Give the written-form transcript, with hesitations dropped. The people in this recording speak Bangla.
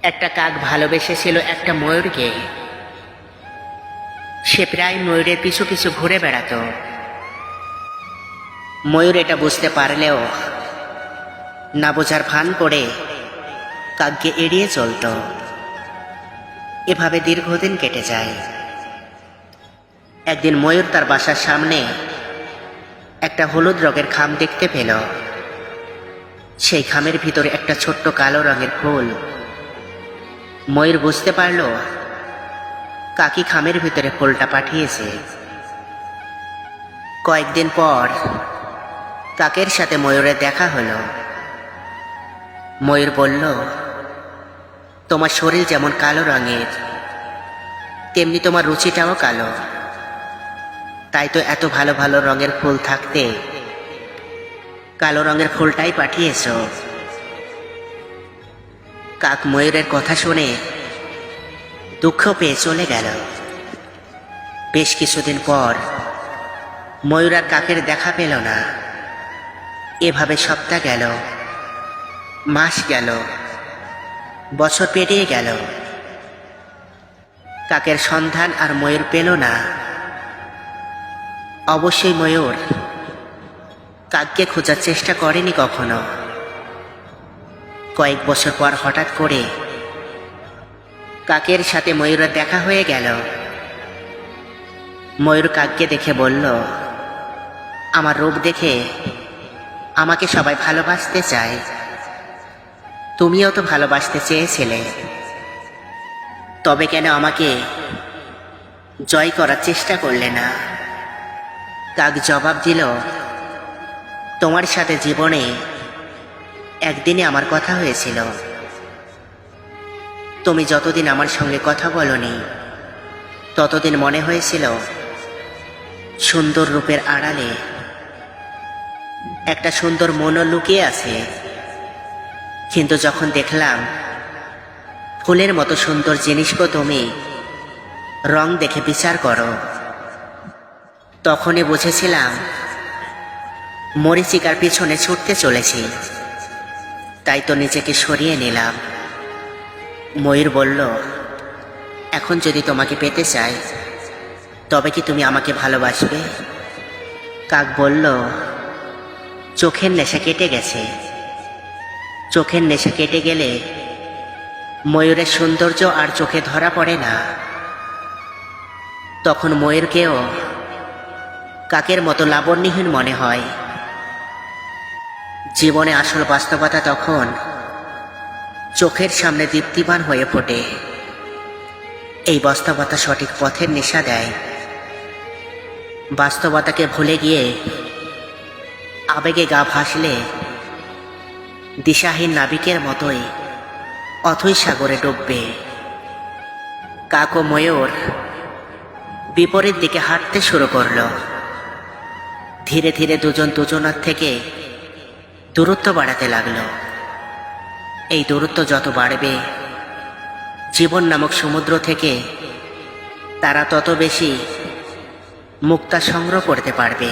একটা কাক ভালোবেসেছিল একটা ময়ূরকে। সে প্রায় ময়ূরের পিছু পিছু ঘুরে বেড়াতো। ময়ূর এটা বুঝতে পারলেও না বোঝার ভান করে কাককে এড়িয়ে চলত। এভাবে দীর্ঘদিন কেটে যায়। একদিন ময়ূর তার বাসার সামনে একটা হলুদ রঙের খাম দেখতে পেল। সেই খামের ভিতরে একটা ছোট্ট কালো রঙের ফুল। ময়ূর বুঝতে পারল কাকি খামের ভিতরে ফুলটা পাঠিয়েছে। কয়েকদিন পর কাকের সাথে ময়ূরের দেখা হলো। ময়ূর বলল, তোমার শরীর যেমন কালো রঙের, তেমনি তোমার রুচিটাও কালো। তাই তো এত ভালো ভালো রঙের ফুল থাকতে কালো রঙের ফুলটাই পাঠিয়েছ। কাক ময়ূরের কথা শুনে দুঃখ পেয়ে চলে গেল। বেশ কিছুদিন পর ময়ূর আর কাকের দেখা পেল না। এভাবে সপ্তাহ গেল, মাস গেল, বছর পেরিয়ে গেল। কাকের সন্ধান আর ময়ূর পেল না। অবশ্যই ময়ূর কাককে খোঁজার চেষ্টা করেনি কখনো। কয়েক বছর পর হঠাৎ করে কাকের সাথে ময়ূরের দেখা হয়ে গেল। ময়ূর কাককে দেখে বলল, আমার রূপ দেখে আমাকে সবাই ভালোবাসতে চায়। তুমিও তো ভালোবাসতে চেয়েছিলে, তবে কেন আমাকে জয় করার চেষ্টা করলে না? কাক জবাব দিল, তোমার সাথে জীবনে একদিনে আমার কথা হয়েছিল। তুমি যতদিন আমার সঙ্গে কথা বলনি ততদিন মনে হয়েছিল সুন্দর রূপের আড়ালে একটা সুন্দর মনও লুকিয়ে আছে। কিন্তু যখন দেখলাম ফুলের মতো সুন্দর জিনিসকে তুমি রং দেখে বিচার করো, তখনই বুঝেছিলাম মরীচিকার পিছনে ছুটতে চলেছি। তাই তো নিজেকে সরিয়ে নিলাম। ময়ূর বলল, এখন যদি তোমাকে পেতে চাই তবে কি তুমি আমাকে ভালোবাসবে? কাক বলল, চোখের নেশা কেটে গেছে। চোখের নেশা কেটে গেলে ময়ূরের সৌন্দর্য আর চোখে ধরা পড়ে না। তখন ময়ূরকেও কাকের মতো লাবণ্যহীন মনে হয়। জীবনে আসল বাস্তবতা তখন চোখের সামনে দীপ্তিমান হয়ে ফোটে। এই বাস্তবতা সঠিক পথের নেশা দেয়। বাস্তবতাকে ভুলে গিয়ে আবেগে গা ভাসলে দিশাহীন নাবিকের মতোই অথৈ সাগরে ডুববে। কাক ও ময়ূর বিপরীত দিকে হাঁটতে শুরু করলো। ধীরে ধীরে দুজন দুজনার থেকে দূরত্ব বাড়াতে লাগলো। এই দূরত্ব যত বাড়বে জীবন নামক সমুদ্র থেকে তারা তত বেশি মুক্তা সংগ্রহ করতে পারবে।